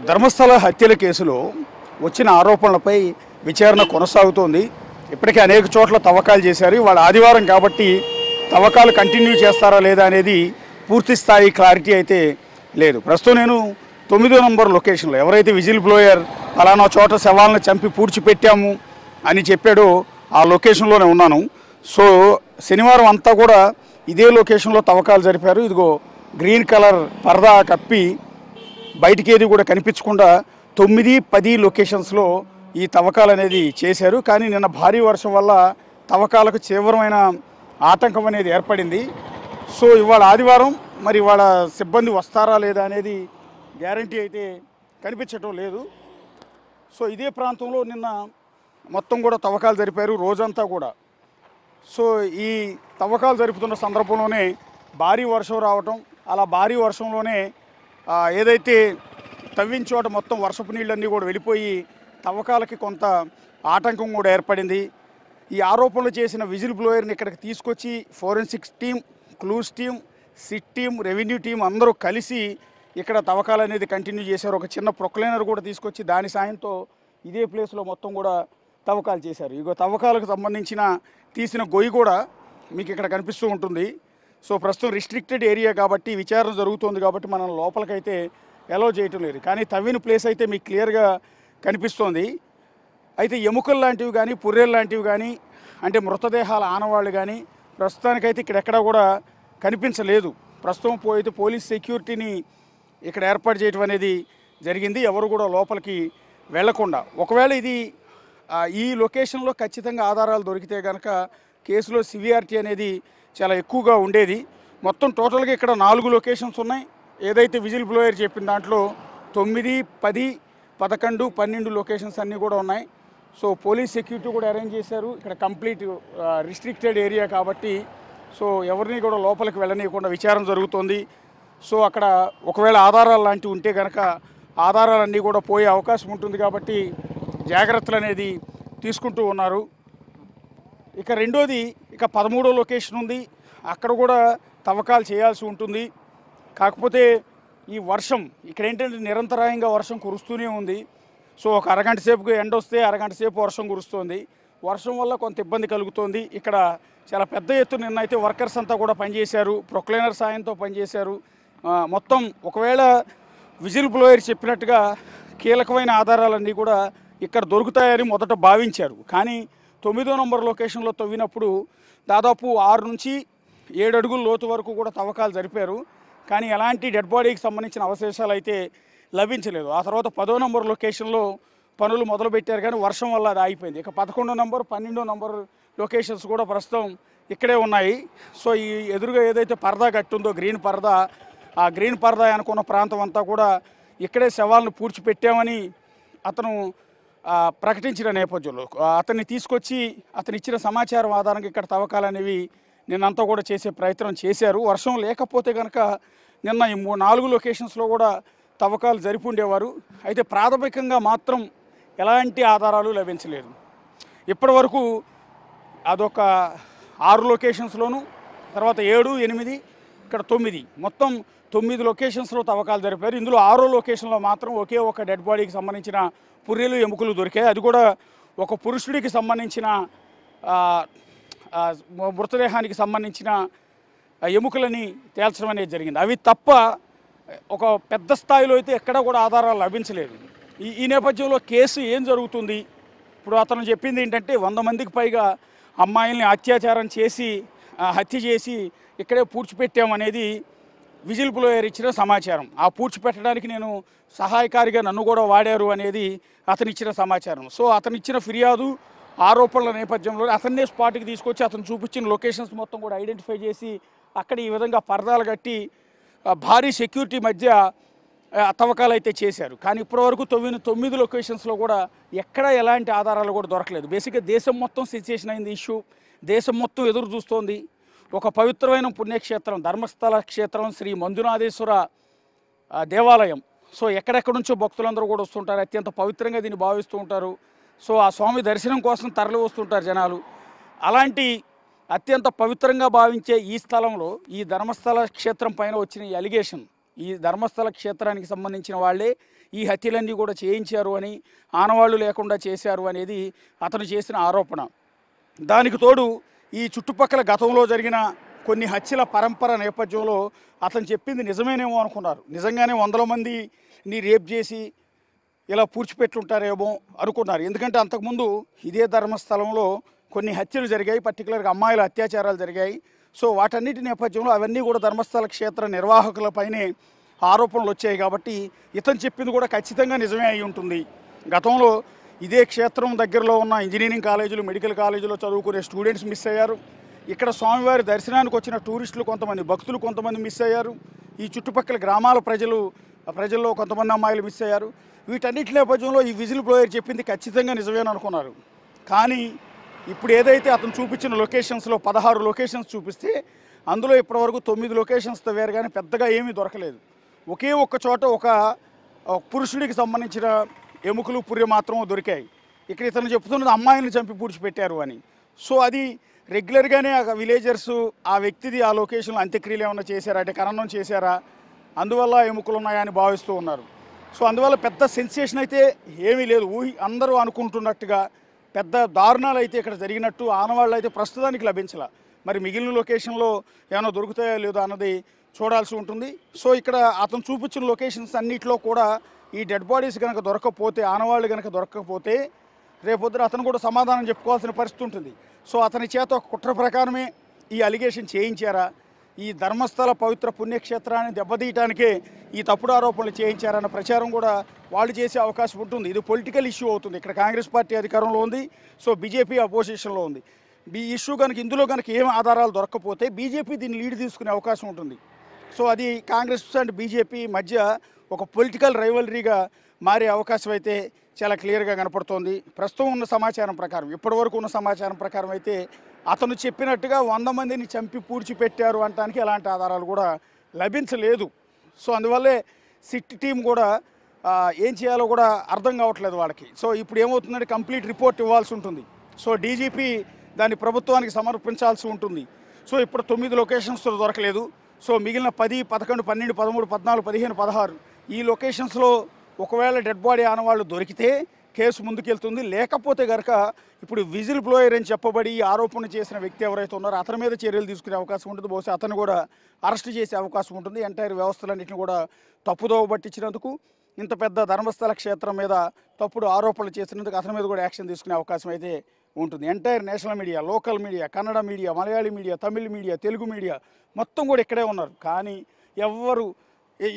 ధర్మస్థల హత్యల కేసులో వచ్చిన ఆరోపణలపై విచారణ కొనసాగుతోంది. ఇప్పటికే అనేక చోట్ల తవ్వకాలు చేశారు. ఇవాళ ఆదివారం కాబట్టి తవ్వకాలు కంటిన్యూ చేస్తారా లేదా అనేది పూర్తి స్థాయి క్లారిటీ అయితే లేదు. ప్రస్తుతం నేను 9వ నంబర్ లొకేషన్లో ఎవరైతే విజిల్ బ్లోయర్ ఫలానా చోట శవాలను చంపి పూడ్చిపెట్టాము అని చెప్పాడో ఆ లొకేషన్లోనే ఉన్నాను. సో శనివారం అంతా కూడా ఇదే లొకేషన్లో తవ్వకాలు జరిపారు. ఇదిగో గ్రీన్ కలర్ పరదా కప్పి బయటికి ఏది కూడా కనిపించకుండా 9, 10 లొకేషన్స్లో ఈ తవ్వకాలు అనేది చేశారు. కానీ నిన్న భారీ వర్షం వల్ల తవ్వకాలకు తీవ్రమైన ఆటంకం అనేది ఏర్పడింది. సో ఇవాళ ఆదివారం, మరి ఇవాళ సిబ్బంది వస్తారా లేదా అనేది గ్యారంటీ అయితే కనిపించటం లేదు. సో ఇదే ప్రాంతంలో నిన్న మొత్తం కూడా తవ్వకాలు జరిపారు రోజంతా కూడా. సో ఈ తవ్వకాలు జరుపుతున్న సందర్భంలోనే భారీ వర్షం రావటం, అలా భారీ వర్షంలోనే ఏదైతే తవ్విన చోట మొత్తం వర్షపు నీళ్ళన్నీ కూడా వెళ్ళిపోయి తవ్వకాలకి కొంత ఆటంకం కూడా ఏర్పడింది. ఈ ఆరోపణలు చేసిన విజిల్ బ్లోయర్ని ఇక్కడికి తీసుకొచ్చి forensics team, clues team, SIT team, revenue team అందరూ కలిసి ఇక్కడ తవ్వకాలు అనేది కంటిన్యూ చేశారు. ఒక చిన్న ప్రొక్లైనర్ కూడా తీసుకొచ్చి దాని సాయంతో ఇదే ప్లేస్లో మొత్తం కూడా తవ్వకాలు చేశారు. ఇగో తవ్వకాలకు సంబంధించిన తీసిన గొయ్యి కూడా మీకు ఇక్కడ కనిపిస్తూ ఉంటుంది. సో ప్రస్తుతం రిస్ట్రిక్టెడ్ ఏరియా కాబట్టి విచారణ జరుగుతుంది కాబట్టి మనం లోపలికైతే అలౌ చేయటం లేదు. కానీ తవ్విన ప్లేస్ అయితే మీకు క్లియర్గా కనిపిస్తోంది. అయితే ఎముకలు లాంటివి కానీ, పుర్రెలు లాంటివి కానీ, అంటే మృతదేహాల ఆనవాళ్ళు కానీ ప్రస్తుతానికైతే ఇక్కడెక్కడా కూడా కనిపించలేదు. ప్రస్తుతం అయితే పోలీస్ సెక్యూరిటీని ఇక్కడ ఏర్పాటు చేయడం అనేది జరిగింది, ఎవరు కూడా లోపలికి వెళ్లకుండా. ఒకవేళ ఇది ఈ లొకేషన్లో ఖచ్చితంగా ఆధారాలు దొరికితే కనుక కేసులో సివియారిటీ అనేది చాలా ఎక్కువగా ఉండేది. మొత్తం టోటల్గా ఇక్కడ 4 లొకేషన్స్ ఉన్నాయి. ఏదైతే విజిల్ బ్లోయర్ చెప్పిన దాంట్లో 9, 10, 11, 12 లొకేషన్స్ అన్నీ కూడా ఉన్నాయి. సో పోలీస్ సెక్యూరిటీ కూడా అరేంజ్ చేశారు. ఇక్కడ కంప్లీట్ రిస్ట్రిక్టెడ్ ఏరియా కాబట్టి సో ఎవరిని కూడా లోపలికి వెళ్ళనీయకుండా విచారణ జరుగుతోంది. సో అక్కడ ఒకవేళ ఆధారాలు లాంటివి ఉంటే కనుక ఆధారాలన్నీ కూడా పోయే అవకాశం ఉంటుంది కాబట్టి జాగ్రత్తలు అనేది తీసుకుంటూ ఉన్నారు. ఇక రెండోది, ఇక 13వ లొకేషన్ ఉంది, అక్కడ కూడా తవ్వకాలు చేయాల్సి ఉంటుంది. కాకపోతే ఈ వర్షం ఇక్కడ ఏంటంటే నిరంతరాయంగా వర్షం కురుస్తూనే ఉంది. సో ఒక అరగంట సేపుకి ఎండ వస్తే అరగంట సేపు వర్షం కురుస్తోంది. వర్షం వల్ల కొంత ఇబ్బంది కలుగుతోంది. ఇక్కడ చాలా పెద్ద ఎత్తున నిన్న అయితే వర్కర్స్ అంతా కూడా పనిచేశారు, ప్రొక్లైనర్ సాయంతో పనిచేశారు. మొత్తం ఒకవేళ విజిల్ బ్లోయర్ చెప్పినట్టుగా కీలకమైన ఆధారాలన్నీ కూడా ఇక్కడ దొరుకుతాయని మొదట భావించారు. కానీ 9వ నంబర్ లొకేషన్లో తవ్వినప్పుడు దాదాపు 6 నుంచి 7 అడుగుల లోతు వరకు కూడా తవ్వకాలు జరిపారు. కానీ ఎలాంటి డెడ్ బాడీకి సంబంధించిన అవశేషాలు అయితే లభించలేదు. ఆ తర్వాత 10వ నంబర్ లొకేషన్లో పనులు మొదలుపెట్టారు కానీ వర్షం వల్ల అది ఆగిపోయింది. ఇక 11వ నంబర్, 12వ నంబర్ లొకేషన్స్ కూడా ప్రస్తుతం ఇక్కడే ఉన్నాయి. సో ఈ ఎదురుగా ఏదైతే పరదా కట్టుందో గ్రీన్ పరదా, ఆ గ్రీన్ పరదా అనుకున్న ప్రాంతం అంతా కూడా ఇక్కడే శవాలను పూడ్చిపెట్టామని అతను ప్రకటించిన నేపథ్యంలో అతన్ని తీసుకొచ్చి అతను ఇచ్చిన సమాచారం ఆధారంగా ఇక్కడ తవ్వకాలు అనేవి నిన్నంతా కూడా చేసే ప్రయత్నం చేశారు. వర్షం లేకపోతే కనుక నిన్న ఈ 4 లొకేషన్స్లో కూడా తవ్వకాలు జరిపి ఉండేవారు. అయితే ప్రాథమికంగా మాత్రం ఎలాంటి ఆధారాలు లభించలేదు. ఇప్పటి వరకు అదొక 6 లొకేషన్స్లోను, తర్వాత 7, 8, ఇక్కడ 9, మొత్తం 9 లొకేషన్స్లో తవ్వకాలు జరిపారు. ఇందులో 6వ లొకేషన్లో మాత్రం ఒకే ఒక డెడ్ బాడీకి సంబంధించిన పుర్రెలు, ఎముకలు దొరికాయి. అది కూడా ఒక పురుషుడికి సంబంధించిన మృతదేహానికి సంబంధించిన ఎముకలని తేల్చడం అనేది జరిగింది. అవి తప్ప ఒక పెద్ద స్థాయిలో అయితే ఎక్కడా కూడా ఆధారాలు లభించలేదు. ఈ నేపథ్యంలో కేసు ఏం జరుగుతుంది? ఇప్పుడు అతను చెప్పింది ఏంటంటే 100 మందికి పైగా అమ్మాయిల్ని అత్యాచారం చేసి హత్య చేసి ఇక్కడే పూడ్చిపెట్టామనేది విజిల్ బ్లోయర్ ఇచ్చిన సమాచారం. ఆ పూడ్చిపెట్టడానికి నేను సహాయకారిగా నన్ను కూడా వాడారు అనేది అతను ఇచ్చిన సమాచారం. సో అతను ఇచ్చిన ఫిర్యాదు, ఆరోపణల నేపథ్యంలో అతన్నే స్పాట్కి తీసుకొచ్చి అతను చూపించిన లొకేషన్స్ మొత్తం కూడా ఐడెంటిఫై చేసి అక్కడ ఈ విధంగా పరదాలు కట్టి భారీ సెక్యూరిటీ మధ్య తవ్వకాలు అయితే చేశారు. కానీ ఇప్పటివరకు 9 లొకేషన్స్లో కూడా ఎక్కడా ఎలాంటి ఆధారాలు కూడా దొరకలేదు. బేసిక్గా దేశం మొత్తం సెన్సేషన్ అయింది ఇష్యూ. దేశం మొత్తం ఎదురు చూస్తోంది. ఒక పవిత్రమైన పుణ్యక్షేత్రం ధర్మస్థల క్షేత్రం, శ్రీ మంజునాథేశ్వర దేవాలయం. సో ఎక్కడెక్కడ నుంచో భక్తులందరూ కూడా వస్తుంటారు, అత్యంత పవిత్రంగా దీన్ని భావిస్తూ ఉంటారు. సో ఆ స్వామి దర్శనం కోసం తరలి వస్తుంటారు జనాలు. అలాంటి అత్యంత పవిత్రంగా భావించే ఈ స్థలంలో ఈ ధర్మస్థల క్షేత్రం పైన వచ్చిన ఈ అలిగేషన్, ఈ ధర్మస్థల క్షేత్రానికి సంబంధించిన వాళ్ళే ఈ హత్యలన్నీ కూడా చేయించారు అని, ఆనవాళ్లు లేకుండా చేశారు అనేది అతను చేసిన ఆరోపణ. దానికి తోడు ఈ చుట్టుపక్కల గతంలో జరిగిన కొన్ని హత్యల పరంపర నేపథ్యంలో అతను చెప్పింది నిజమేనేమో అనుకున్నారు. నిజంగానే వందల మందిని రేప్ చేసి ఇలా పూడ్చిపెట్టుంటారేమో అనుకున్నారు. ఎందుకంటే అంతకుముందు ఇదే ధర్మస్థలంలో కొన్ని హత్యలు జరిగాయి, పర్టికులర్గా అమ్మాయిల అత్యాచారాలు జరిగాయి. సో వాటన్నిటి నేపథ్యంలో అవన్నీ కూడా ధర్మస్థల క్షేత్ర నిర్వాహకులపైనే ఆరోపణలు వచ్చాయి. కాబట్టి ఇతను చెప్పింది కూడా ఖచ్చితంగా నిజమే అయి ఉంటుంది. గతంలో ఇదే క్షేత్రం దగ్గరలో ఉన్న ఇంజనీరింగ్ కాలేజీలు, మెడికల్ కాలేజీలో చదువుకునే స్టూడెంట్స్ మిస్ అయ్యారు. ఇక్కడ స్వామివారి దర్శనానికి వచ్చిన టూరిస్టులు కొంతమంది, భక్తులు కొంతమంది మిస్ అయ్యారు. ఈ చుట్టుపక్కల గ్రామాల ప్రజల్లో కొంతమంది అమ్మాయిలు మిస్ అయ్యారు. వీటన్నిటి నేపథ్యంలో ఈ విజిల్ బ్లోయర్ చెప్పింది ఖచ్చితంగా నిజమేనని అనుకున్నారు. కానీ ఇప్పుడు ఏదైతే అతను చూపించిన లొకేషన్స్లో 16 లొకేషన్స్ చూపిస్తే అందులో ఇప్పటివరకు 9 లొకేషన్స్తో వేరుగానే పెద్దగా ఏమీ దొరకలేదు. ఒకే ఒక్క చోట ఒక పురుషుడికి సంబంధించిన ఎముకలు, పుర్రె మాత్రం దొరికాయి. ఇక్కడ ఇతను చెప్తున్నది అమ్మాయిని చంపి పూడ్చిపెట్టారు అని. సో అది రెగ్యులర్గానే ఆ విలేజర్స్ ఆ వ్యక్తిది ఆ లొకేషన్లో అంత్యక్రియలు ఏమైనా చేశారా అంటే ఖననం చేశారా, అందువల్ల ఎముకలు ఉన్నాయా అని భావిస్తూ ఉన్నారు. సో అందువల్ల పెద్ద సెన్సేషన్ అయితే ఏమీ లేదు. అందరూ అనుకుంటున్నట్టుగా పెద్ద దారుణాలు అయితే ఇక్కడ జరిగినట్టు ఆనవాళ్ళు అయితే ప్రస్తుతానికి లభించాల. మరి మిగిలిన లొకేషన్లో ఏమైనా దొరుకుతాయో లేదో అన్నది చూడాల్సి ఉంటుంది. సో ఇక్కడ అతను చూపించిన లొకేషన్స్ అన్నింటిలో కూడా ఈ డెడ్ బాడీస్ కనుక దొరకకపోతే, ఆనవాళ్ళు కనుక దొరకకపోతే రేపొద్దున అతను కూడా సమాధానం చెప్పుకోవాల్సిన పరిస్థితి ఉంటుంది. సో అతని చేత ఒక కుట్ర ప్రకారమే ఈ అలిగేషన్ చేయించారా, ఈ ధర్మస్థల పవిత్ర పుణ్యక్షేత్రాన్ని దెబ్బతీయటానికే ఈ తప్పుడు ఆరోపణలు చేయించారన్న ప్రచారం కూడా వాళ్ళు చేసే అవకాశం ఉంటుంది. ఇది పొలిటికల్ ఇష్యూ అవుతుంది. ఇక్కడ కాంగ్రెస్ పార్టీ అధికారంలో ఉంది, సో బీజేపీ అపోజిషన్లో ఉంది. ఈ ఇష్యూ కనుక ఇందులో కనుక ఏం ఆధారాలు దొరకకపోతే బీజేపీ దీన్ని లీడ్ తీసుకునే అవకాశం ఉంటుంది. సో అది కాంగ్రెస్ అండ్ బీజేపీ మధ్య ఒక పొలిటికల్ రైవలరీగా మారే అవకాశం అయితే చాలా క్లియర్గా కనపడుతోంది. ప్రస్తుతం ఉన్న సమాచారం ప్రకారం, ఇప్పటివరకు ఉన్న సమాచారం ప్రకారం అయితే అతను చెప్పినట్టుగా 100 మందిని చంపి పూడ్చిపెట్టారు అనడానికి ఎలాంటి ఆధారాలు కూడా లభించలేదు. సో అందువల్లే సిట్ టీం కూడా ఏం చేయాలో కూడా అర్థం కావట్లేదు వాళ్ళకి. సో ఇప్పుడు ఏమవుతుందంటే కంప్లీట్ రిపోర్ట్ ఇవ్వాల్సి ఉంటుంది. సో డీజీపీ దాన్ని ప్రభుత్వానికి సమర్పించాల్సి ఉంటుంది. సో ఇప్పుడు 9 లొకేషన్స్ దొరకలేదు. సో మిగిలిన 10, 11, 12, 13, 14, 15, 16 ఈ లొకేషన్స్లో ఒకవేళ డెడ్ బాడీ ఆనవాళ్ళు దొరికితే కేసు ముందుకెళ్తుంది. లేకపోతే కనుక ఇప్పుడు విజిల్ బ్లోయర్ అని చెప్పబడి ఆరోపణ చేసిన వ్యక్తి ఎవరైతే ఉన్నారో అతని మీద చర్యలు తీసుకునే అవకాశం ఉంటుంది. బహుశా అతను కూడా అరెస్ట్ చేసే అవకాశం ఉంటుంది. ఎంటైర్ వ్యవస్థలన్నింటినీ కూడా తప్పుదోవ పట్టించినందుకు, ఇంత పెద్ద ధర్మస్థల క్షేత్రం మీద తప్పుడు ఆరోపణలు చేసినందుకు అతని మీద కూడా యాక్షన్ తీసుకునే అవకాశం అయితే ఉంటుంది. Entire national media, local media, Kannada media, Malayali media, Tamil media, Telugu media మొత్తం కూడా ఇక్కడే ఉన్నారు. కానీ ఎవ్వరు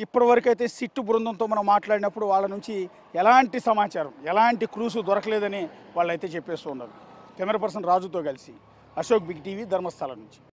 ఇప్పటివరకు అయితే సిట్టు బృందంతో మనం మాట్లాడినప్పుడు వాళ్ళ నుంచి ఎలాంటి సమాచారం, ఎలాంటి క్లూస్ దొరకలేదని వాళ్ళైతే చెప్పేస్తూ ఉన్నారు. కెమెరా పర్సన్ రాజుతో కలిసి అశోక్, బిగ్ టీవీ, ధర్మస్థలం నుంచి.